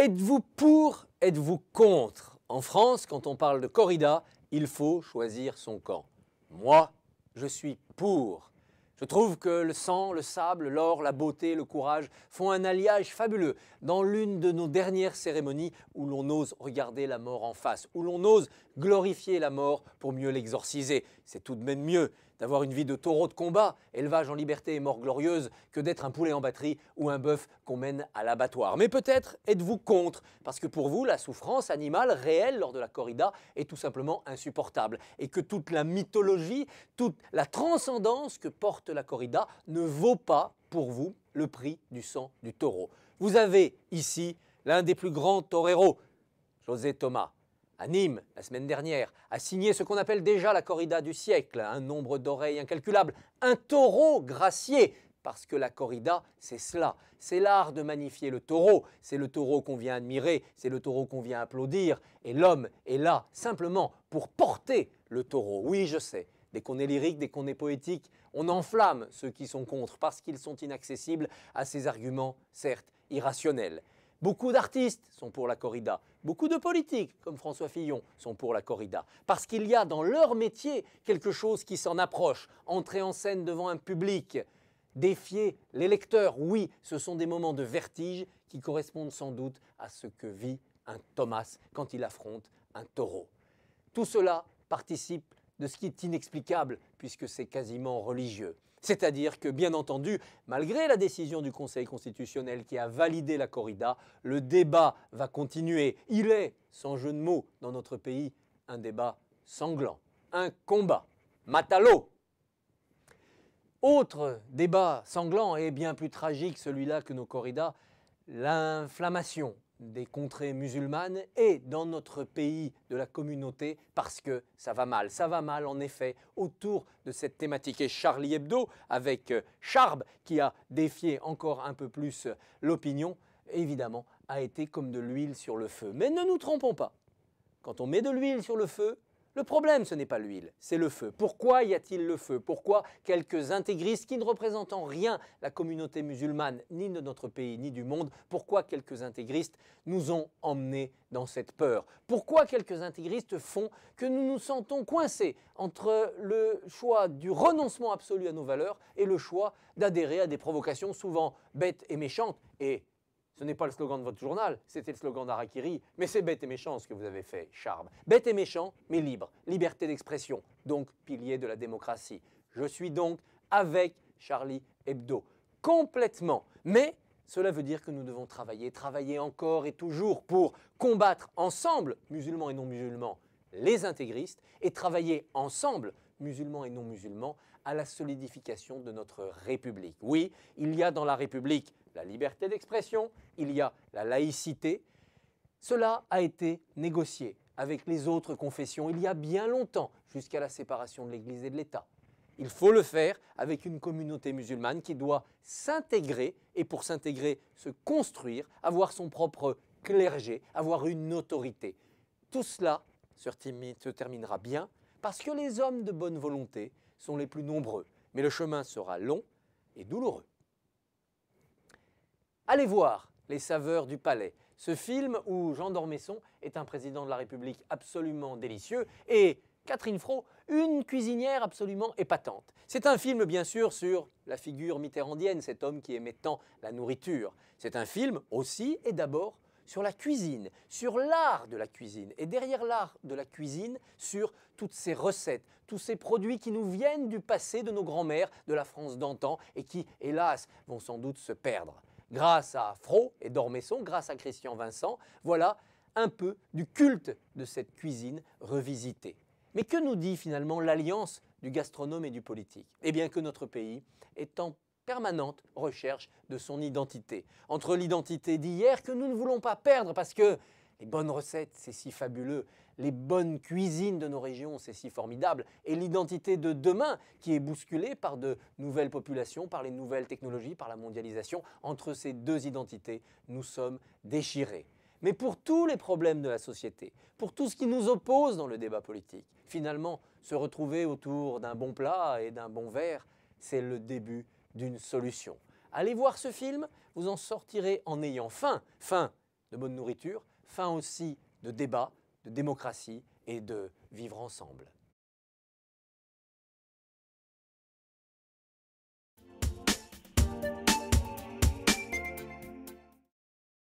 Êtes-vous pour, êtes-vous contre? En France, quand on parle de corrida, il faut choisir son camp. Moi, je suis pour. Je trouve que le sang, le sable, l'or, la beauté, le courage font un alliage fabuleux dans l'une de nos dernières cérémonies où l'on ose regarder la mort en face, où l'on ose glorifier la mort pour mieux l'exorciser. C'est tout de même mieux d'avoir une vie de taureau de combat, élevage en liberté et mort glorieuse, que d'être un poulet en batterie ou un bœuf qu'on mène à l'abattoir. Mais peut-être êtes-vous contre, parce que pour vous, la souffrance animale réelle lors de la corrida est tout simplement insupportable, et que toute la mythologie, toute la transcendance que porte la corrida ne vaut pas, pour vous, le prix du sang du taureau. Vous avez ici l'un des plus grands toreros, José Thomas, à Nîmes, la semaine dernière, a signé ce qu'on appelle déjà la corrida du siècle, un nombre d'oreilles incalculable, un taureau gracié, parce que la corrida, c'est cela, c'est l'art de magnifier le taureau, c'est le taureau qu'on vient admirer, c'est le taureau qu'on vient applaudir, et l'homme est là simplement pour porter le taureau. Oui, je sais, dès qu'on est lyrique, dès qu'on est poétique, on enflamme ceux qui sont contre, parce qu'ils sont inaccessibles à ces arguments, certes, irrationnels. Beaucoup d'artistes sont pour la corrida, beaucoup de politiques, comme François Fillon, sont pour la corrida, parce qu'il y a dans leur métier quelque chose qui s'en approche, entrer en scène devant un public, défier les lecteurs. Oui, ce sont des moments de vertige qui correspondent sans doute à ce que vit un Thomas quand il affronte un taureau. Tout cela participe de ce qui est inexplicable, puisque c'est quasiment religieux. C'est-à-dire que, bien entendu, malgré la décision du Conseil constitutionnel qui a validé la corrida, le débat va continuer. Il est, sans jeu de mots, dans notre pays, un débat sanglant, un combat. Matalo! Autre débat sanglant et bien plus tragique, celui-là que nos corridas, l'inflammation des contrées musulmanes et dans notre pays de la communauté parce que ça va mal en effet autour de cette thématique. Et Charlie Hebdo avec Charb qui a défié encore un peu plus l'opinion, évidemment a été comme de l'huile sur le feu. Mais ne nous trompons pas, quand on met de l'huile sur le feu, le problème, ce n'est pas l'huile, c'est le feu. Pourquoi y a-t-il le feu? Pourquoi quelques intégristes qui ne représentent en rien la communauté musulmane, ni de notre pays, ni du monde, pourquoi quelques intégristes nous ont emmenés dans cette peur? Pourquoi quelques intégristes font que nous nous sentons coincés entre le choix du renoncement absolu à nos valeurs et le choix d'adhérer à des provocations souvent bêtes et méchantes? Et ce n'est pas le slogan de votre journal, c'était le slogan d'Harakiri, mais c'est bête et méchant ce que vous avez fait, Charb. Bête et méchant, mais libre. Liberté d'expression, donc pilier de la démocratie. Je suis donc avec Charlie Hebdo, complètement. Mais cela veut dire que nous devons travailler encore et toujours pour combattre ensemble, musulmans et non musulmans, les intégristes, et travailler ensemble, musulmans et non musulmans, à la solidification de notre République. Oui, il y a dans la République la liberté d'expression, il y a la laïcité. Cela a été négocié avec les autres confessions il y a bien longtemps, jusqu'à la séparation de l'Église et de l'État. Il faut le faire avec une communauté musulmane qui doit s'intégrer et pour s'intégrer, se construire, avoir son propre clergé, avoir une autorité. Tout cela se terminera bien parce que les hommes de bonne volonté sont les plus nombreux. Mais le chemin sera long et douloureux. Allez voir Les Saveurs du Palais, ce film où Jean d'Ormesson est un président de la République absolument délicieux et Catherine Fro, une cuisinière absolument épatante. C'est un film bien sûr sur la figure mitterrandienne, cet homme qui aimait tant la nourriture. C'est un film aussi et d'abord sur la cuisine, sur l'art de la cuisine et derrière l'art de la cuisine, sur toutes ces recettes, tous ces produits qui nous viennent du passé de nos grands-mères, de la France d'antan et qui, hélas, vont sans doute se perdre. Grâce à Fro et d'Ormesson, grâce à Christian Vincent, voilà un peu du culte de cette cuisine revisitée. Mais que nous dit finalement l'alliance du gastronome et du politique? Eh bien que notre pays est en permanente recherche de son identité. Entre l'identité d'hier que nous ne voulons pas perdre parce que les bonnes recettes, c'est si fabuleux, les bonnes cuisines de nos régions, c'est si formidable, et l'identité de demain qui est bousculée par de nouvelles populations, par les nouvelles technologies, par la mondialisation. Entre ces deux identités, nous sommes déchirés. Mais pour tous les problèmes de la société, pour tout ce qui nous oppose dans le débat politique, finalement, se retrouver autour d'un bon plat et d'un bon verre, c'est le début d'une solution. Allez voir ce film, vous en sortirez en ayant faim de bonne nourriture, fin aussi de débat, de démocratie et de vivre ensemble.